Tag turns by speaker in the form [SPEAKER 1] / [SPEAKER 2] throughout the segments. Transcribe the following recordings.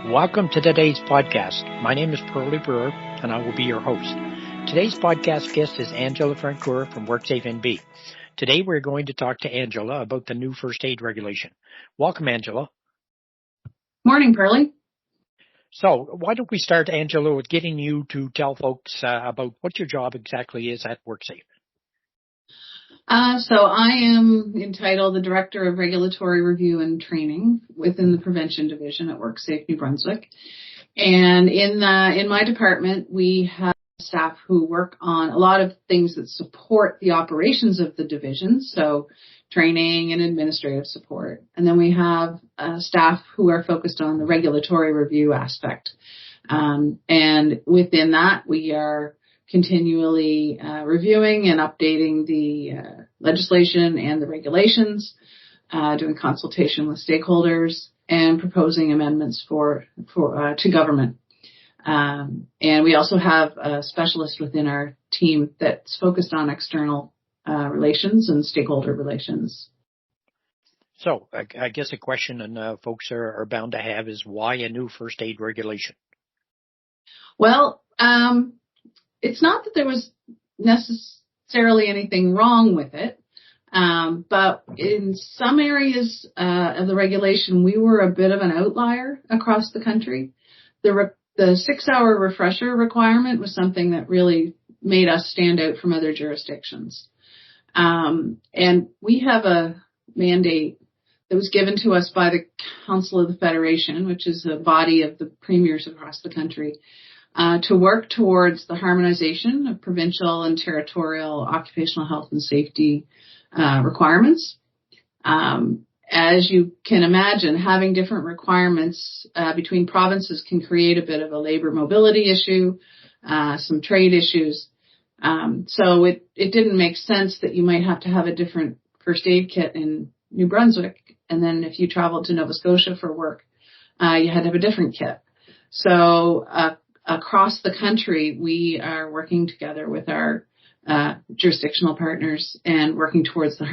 [SPEAKER 1] Welcome to today's podcast. My name is Pearlie Brewer, and I will be your host. Today's podcast guest is Angela Francoeur from WorkSafeNB. Today we're going to talk to Angela about the new first aid regulation. Welcome, Angela.
[SPEAKER 2] Morning, Pearlie.
[SPEAKER 1] So why don't we start, Angela, with getting you to tell folks about what your job exactly is at WorkSafe.
[SPEAKER 2] So I am entitled the Director of Regulatory Review and Training within the Prevention Division at WorkSafe, New Brunswick. And in my department, we have staff who work on a lot of things that support the operations of the division, so training and administrative support. And then we have staff who are focused on the regulatory review aspect. And within that, we are continually reviewing and updating the legislation and the regulations, doing consultation with stakeholders, and proposing amendments to government. And we also have a specialist within our team that's focused on external relations and stakeholder relations.
[SPEAKER 1] So I guess a question and folks are bound to have is why a new first aid regulation?
[SPEAKER 2] Well, it's not that there was necessarily anything wrong with it, but in some areas of the regulation, we were a bit of an outlier across the country. The 6-hour refresher requirement was something that really made us stand out from other jurisdictions. And we have a mandate that was given to us by the Council of the Federation, which is a body of the premiers across the country, to work towards the harmonization of provincial and territorial occupational health and safety requirements. As you can imagine, having different requirements between provinces can create a bit of a labor mobility issue, some trade issues. So it didn't make sense that you might have to have a different first aid kit in New Brunswick, and then if you traveled to Nova Scotia for work, you had to have a different kit. So across the country, we are working together with our jurisdictional partners and working towards the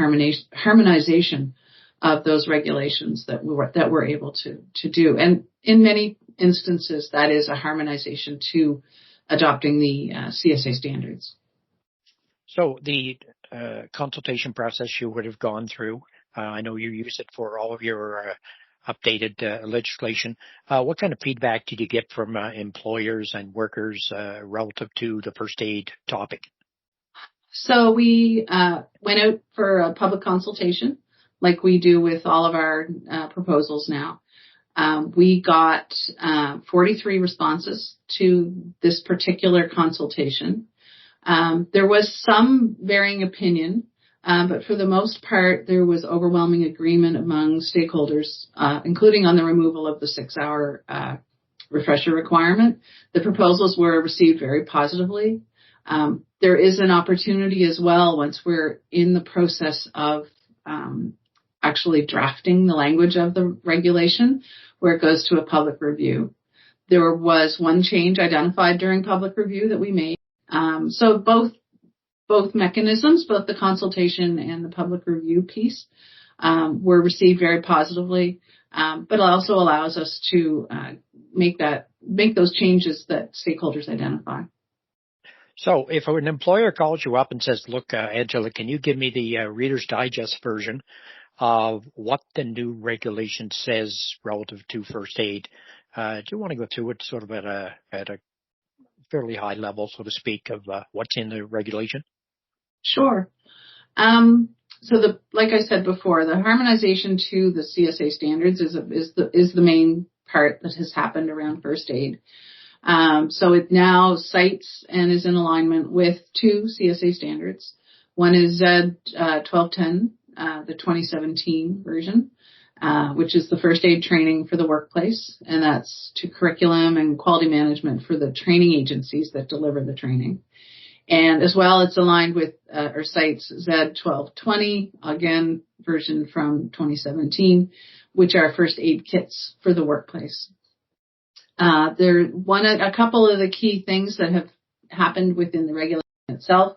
[SPEAKER 2] harmonization of those regulations that we're able to do. And in many instances, that is a harmonization to adopting the CSA standards.
[SPEAKER 1] So the consultation process you would have gone through, I know you use it for all of your updated legislation. What kind of feedback did you get from employers and workers relative to the first aid topic?
[SPEAKER 2] So we went out for a public consultation, like we do with all of our proposals now. We got 43 responses to this particular consultation. There was some varying opinion, but for the most part, there was overwhelming agreement among stakeholders, including on the removal of the 6-hour refresher requirement. The proposals were received very positively. There is an opportunity as well once we're in the process of actually drafting the language of the regulation, where it goes to a public review. There was one change identified during public review that we made. So both mechanisms, both the consultation and the public review piece, were received very positively, but it also allows us to make those changes that stakeholders identify.
[SPEAKER 1] So if an employer calls you up and says, look, Angela, can you give me the Reader's Digest version of what the new regulation says relative to first aid? Do you want to go through it sort of at a fairly high level, so to speak, of what's in the regulation?
[SPEAKER 2] Sure. So like I said before, the harmonization to the CSA standards is the main part that has happened around first aid. So it now cites and is in alignment with 2 CSA standards. One is Z1210, the 2017 version, which is the first aid training for the workplace, and that's to curriculum and quality management for the training agencies that deliver the training. And as well, it's aligned with or cites Z1220, again, version from 2017, which are first aid kits for the workplace. A couple of the key things that have happened within the regulation itself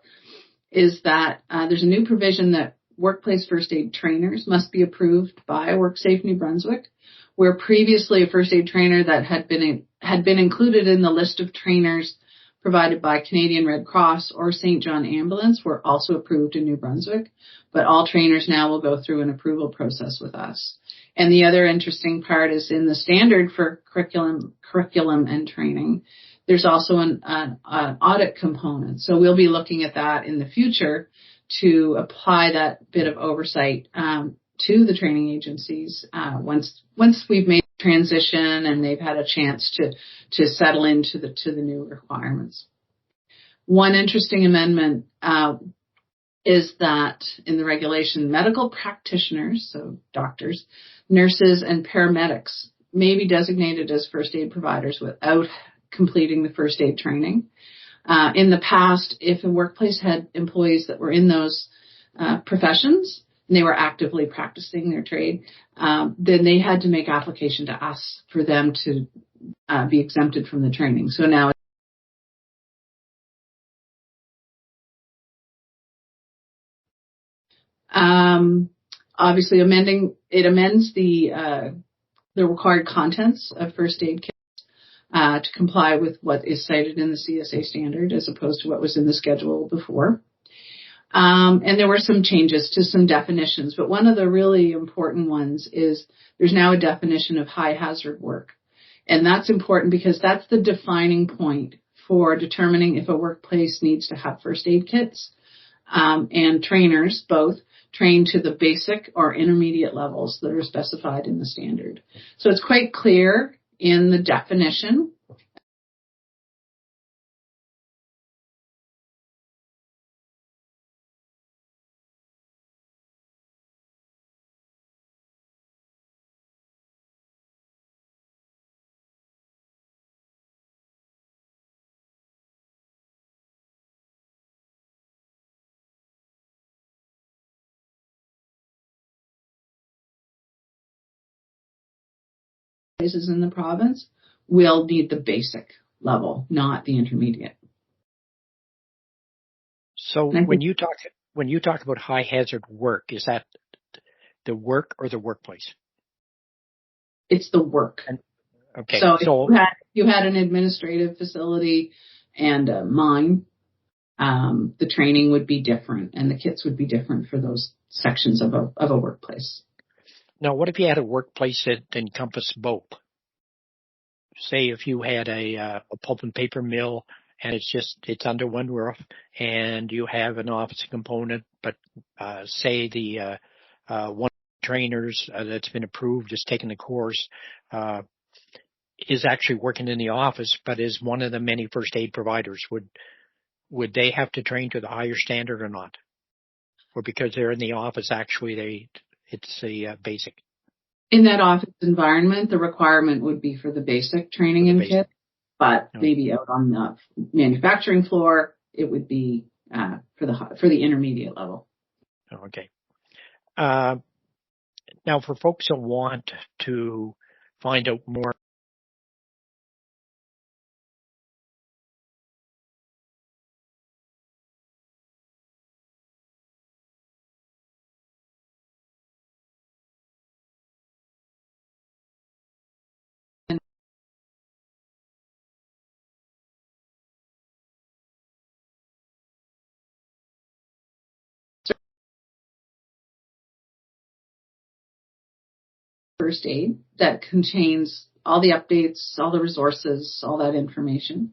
[SPEAKER 2] is that there's a new provision that workplace first aid trainers must be approved by WorkSafe New Brunswick, where previously a first aid trainer that had been included in the list of trainers provided by Canadian Red Cross or St. John Ambulance were also approved in New Brunswick, but all trainers now will go through an approval process with us. And the other interesting part is in the standard for curriculum and training, there's also an audit component. So we'll be looking at that in the future to apply that bit of oversight to the training agencies once we've made the transition and they've had a chance to settle into the new requirements. One interesting amendment is that in the regulation, medical practitioners, so doctors, nurses, and paramedics may be designated as first aid providers without completing the first aid training. In the past, if a workplace had employees that were in those professions and they were actively practicing their trade, then they had to make application to us for them to be exempted from the training. So now obviously amends the required contents of first aid kits to comply with what is cited in the CSA standard as opposed to what was in the schedule before. And there were some changes to some definitions, but one of the really important ones is there's now a definition of high hazard work. And that's important because that's the defining point for determining if a workplace needs to have first aid kits, and trainers both trained to the basic or intermediate levels that are specified in the standard. So it's quite clear in the definition. Places in the province will need the basic level, not the intermediate.
[SPEAKER 1] So when you talk about high hazard work, is that the work or the workplace?
[SPEAKER 2] It's the work.
[SPEAKER 1] Okay.
[SPEAKER 2] So if you had an administrative facility and a mine, the training would be different and the kits would be different for those sections of a workplace.
[SPEAKER 1] Now, what if you had a workplace that encompassed both? Say if you had a pulp and paper mill and it's under one roof and you have an office component, but say the one trainers that's been approved, is taking the course, is actually working in the office, but is one of the many first aid providers, would they have to train to the higher standard or not? Or because they're in the office, actually it's a basic?
[SPEAKER 2] In that office environment, the requirement would be for the basic training and kit, but maybe out on the manufacturing floor, it would be for the intermediate level.
[SPEAKER 1] Okay. Now, for folks who want to find out more,
[SPEAKER 2] first aid that contains all the updates, all the resources, all that information.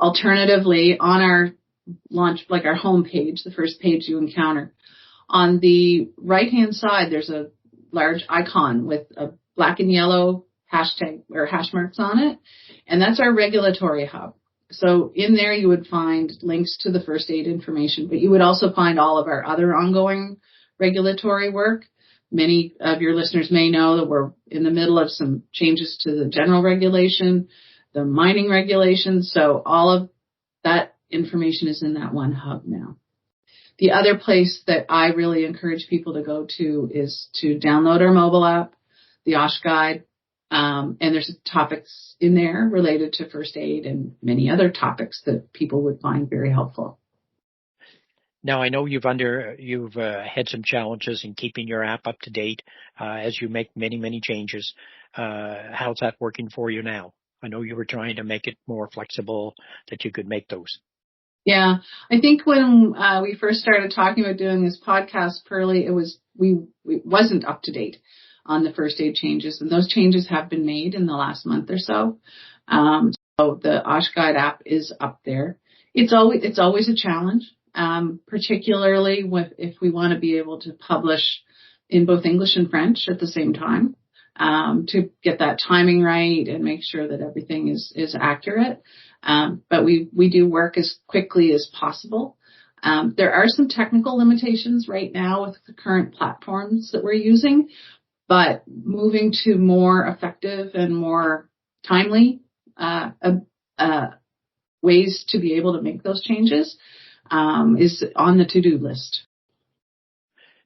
[SPEAKER 2] Alternatively, on our launch, like our home page, the first page you encounter, on the right-hand side, there's a large icon with a black and yellow hashtag or hash marks on it, and that's our regulatory hub. So in there you would find links to the first aid information, but you would also find all of our other ongoing regulatory work. Many of your listeners may know that we're in the middle of some changes to the general regulation, the mining regulations. So all of that information is in that one hub now. The other place that I really encourage people to go to is to download our mobile app, the OSH Guide, and there's topics in there related to first aid and many other topics that people would find very helpful.
[SPEAKER 1] Now, I know you've had some challenges in keeping your app up to date as you make many changes. How's that working for you now? I know you were trying to make it more flexible that you could make those.
[SPEAKER 2] Yeah, I think when we first started talking about doing this podcast, Pearly, it wasn't up to date on the first aid changes, and those changes have been made in the last month or so. So the OSH Guide app is up there. It's always a challenge, particularly if we want to be able to publish in both English and French at the same time, to get that timing right and make sure that everything is accurate. But we do work as quickly as possible. There are some technical limitations right now with the current platforms that we're using, but moving to more effective and more timely ways to be able to make those changes is on the to-do list.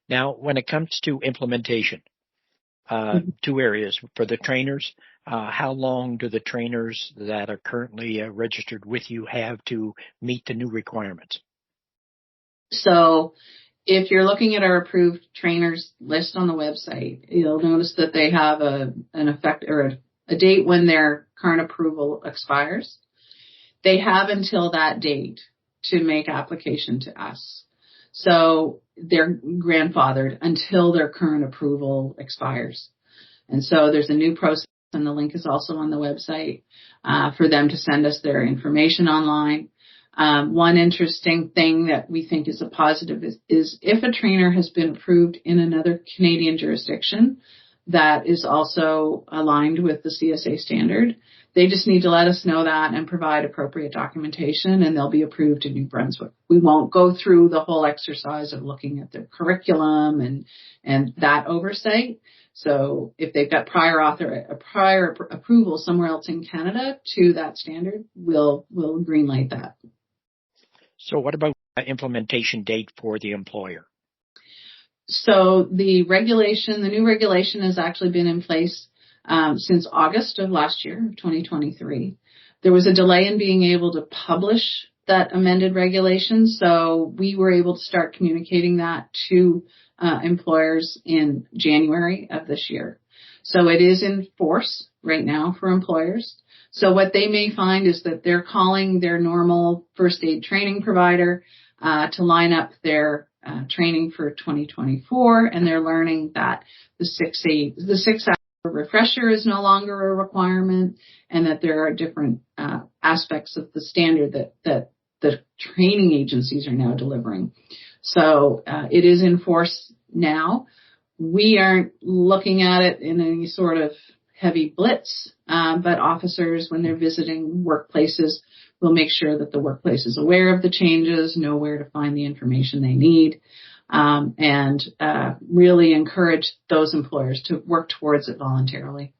[SPEAKER 1] Now, when it comes to implementation, two areas for the trainers. How long do the trainers that are currently registered with you have to meet the new requirements?
[SPEAKER 2] So if you're looking at our approved trainers list on the website, you'll notice that they have an effect or a date when their current approval expires. They have until that date to make application to us. So they're grandfathered until their current approval expires. And so there's a new process, and the link is also on the website for them to send us their information online. One interesting thing that we think is a positive is if a trainer has been approved in another Canadian jurisdiction that is also aligned with the CSA standard, they just need to let us know that and provide appropriate documentation, and they'll be approved in New Brunswick. We won't go through the whole exercise of looking at their curriculum and that oversight. So if they've got prior approval somewhere else in Canada to that standard, we'll greenlight that.
[SPEAKER 1] So what about implementation date for the employer?
[SPEAKER 2] So the new regulation has actually been in place since August of last year, 2023. There was a delay in being able to publish that amended regulation, so we were able to start communicating that to employers in January of this year. So it is in force right now for employers. So what they may find is that they're calling their normal first aid training provider to line up their training for 2024, and they're learning that the 6-hour refresher is no longer a requirement, and that there are different aspects of the standard that the training agencies are now delivering. So it is in force now. We aren't looking at it in any sort of heavy blitz, but officers, when they're visiting workplaces, will make sure that the workplace is aware of the changes, know where to find the information they need, and really encourage those employers to work towards it voluntarily.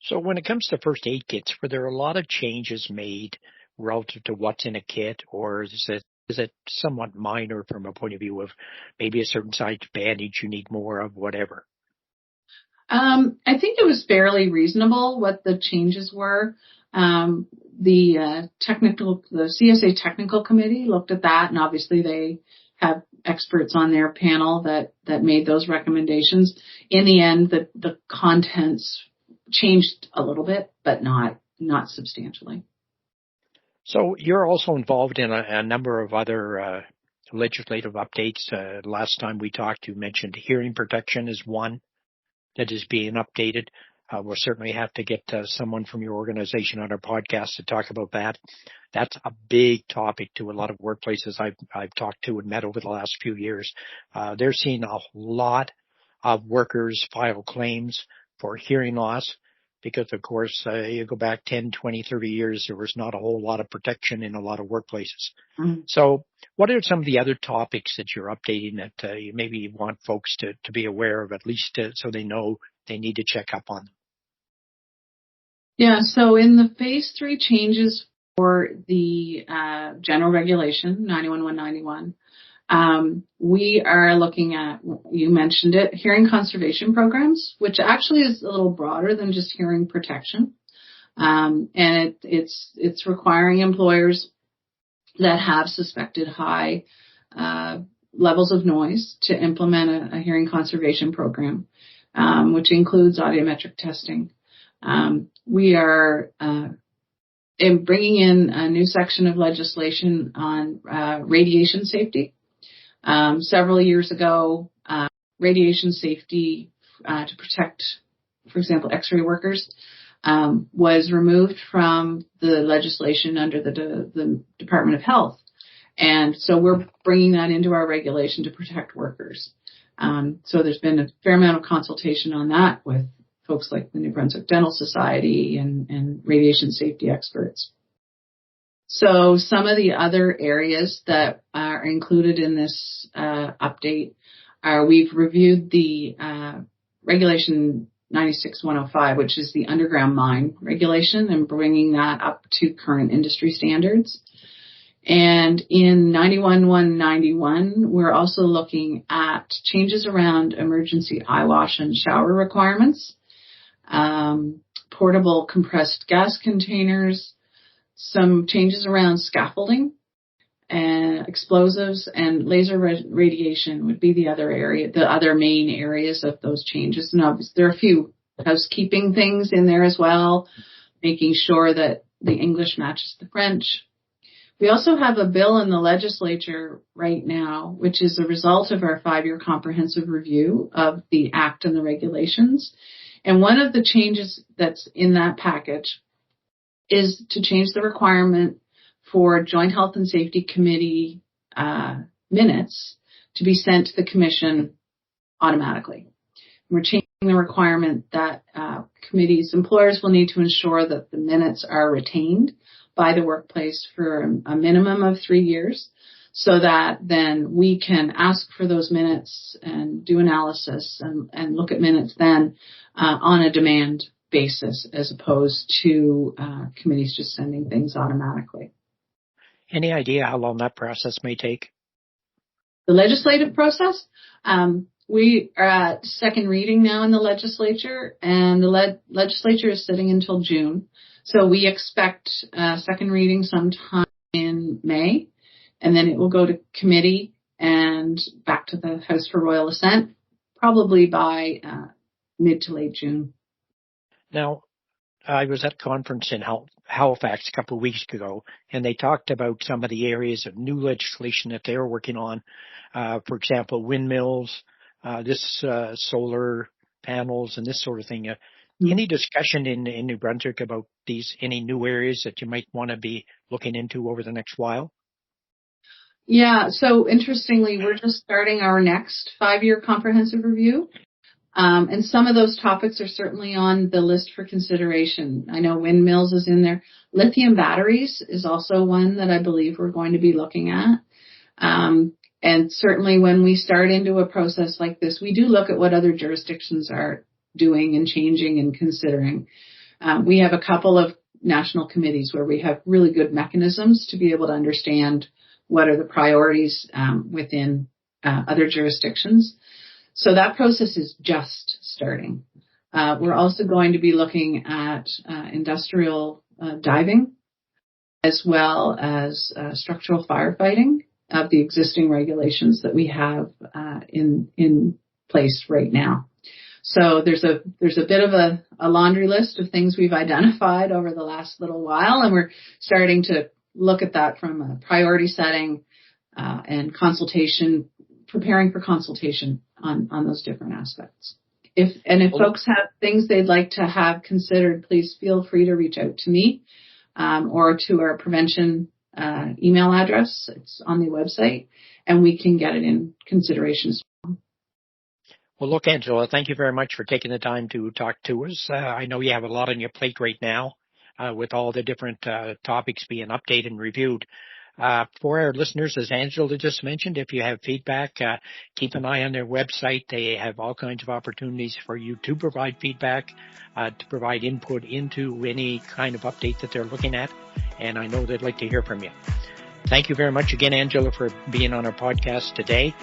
[SPEAKER 1] So when it comes to first aid kits, were there a lot of changes made relative to what's in a kit, or is it somewhat minor from a point of view of maybe a certain size bandage you need more of, whatever?
[SPEAKER 2] I think it was fairly reasonable what the changes were. The CSA technical committee looked at that, and obviously they have experts on their panel that made those recommendations. In the end, the contents changed a little bit, but not substantially.
[SPEAKER 1] So you're also involved in a number of other legislative updates. Last time we talked, you mentioned hearing protection is one that is being updated. We'll certainly have to get someone from your organization on our podcast to talk about that. That's a big topic to a lot of workplaces I've talked to and met over the last few years. They're seeing a lot of workers file claims for hearing loss because, of course, you go back 10, 20, 30 years, there was not a whole lot of protection in a lot of workplaces. Mm-hmm. So what are some of the other topics that you're updating that you maybe want folks to be aware of, at least so they know they need to check up on them?
[SPEAKER 2] Yeah, so in the phase 3 changes for the general regulation, 91-191, we are looking at, you mentioned it, hearing conservation programs, which actually is a little broader than just hearing protection. And it's requiring employers that have suspected high levels of noise to implement a hearing conservation program, which includes audiometric testing. We are bringing in a new section of legislation on radiation safety. Several years ago, radiation safety to protect, for example, X-ray workers was removed from the legislation under the Department of Health. And so we're bringing that into our regulation to protect workers. So there's been a fair amount of consultation on that with folks like the New Brunswick Dental Society and radiation safety experts. So some of the other areas that are included in this update are we've reviewed the Regulation 96-105, which is the underground mine regulation, and bringing that up to current industry standards. And in 91-191, we're also looking at changes around emergency eye wash and shower requirements, portable compressed gas containers, some changes around scaffolding, and explosives, and laser radiation would be the other main areas of those changes. And obviously there are a few housekeeping things in there as well, making sure that the English matches the French. We also have a bill in the legislature right now, which is a result of our 5-year comprehensive review of the Act and the regulations. And one of the changes that's in that package is to change the requirement for Joint Health and Safety Committee minutes to be sent to the Commission automatically. We're changing the requirement that employers will need to ensure that the minutes are retained by the workplace for a minimum of 3 years, so that then we can ask for those minutes and do analysis and look at minutes then on a demand basis, as opposed to committees just sending things automatically.
[SPEAKER 1] Any idea how long that process may take?
[SPEAKER 2] The legislative process? We are at second reading now in the legislature, and the legislature is sitting until June. So we expect second reading sometime in May, and then it will go to committee and back to the House for Royal Assent, probably by mid to late June.
[SPEAKER 1] Now, I was at a conference in Halifax a couple of weeks ago, and they talked about some of the areas of new legislation that they're working on. For example, windmills, solar panels, and this sort of thing. Any discussion in New Brunswick about any new areas that you might want to be looking into over the next while?
[SPEAKER 2] Yeah, so interestingly, we're just starting our next 5-year comprehensive review. And some of those topics are certainly on the list for consideration. I know windmills is in there. Lithium batteries is also one that I believe we're going to be looking at. And certainly when we start into a process like this, we do look at what other jurisdictions are doing and changing and considering. We have a couple of national committees where we have really good mechanisms to be able to understand what are the priorities within other jurisdictions. So that process is just starting. We're also going to be looking at industrial diving, as well as structural firefighting of the existing regulations that we have in place right now. So there's a bit of a laundry list of things we've identified over the last little while, and we're starting to look at that from a priority setting and consultation, preparing for consultation on those different aspects. If folks have things they'd like to have considered, please feel free to reach out to me or to our prevention email address. It's on the website, and we can get it in consideration.
[SPEAKER 1] Well, look, Angela, thank you very much for taking the time to talk to us. I know you have a lot on your plate right now with all the different topics being updated and reviewed. For our listeners, as Angela just mentioned, if you have feedback, keep an eye on their website. They have all kinds of opportunities for you to provide feedback, to provide input into any kind of update that they're looking at. And I know they'd like to hear from you. Thank you very much again, Angela, for being on our podcast today.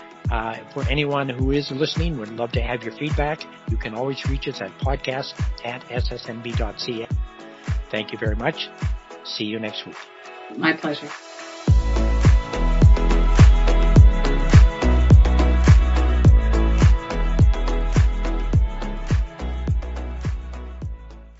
[SPEAKER 1] For anyone who is listening, would love to have your feedback. You can always reach us at podcast@ssnb.ca. Thank you very much. See you next week.
[SPEAKER 2] My pleasure.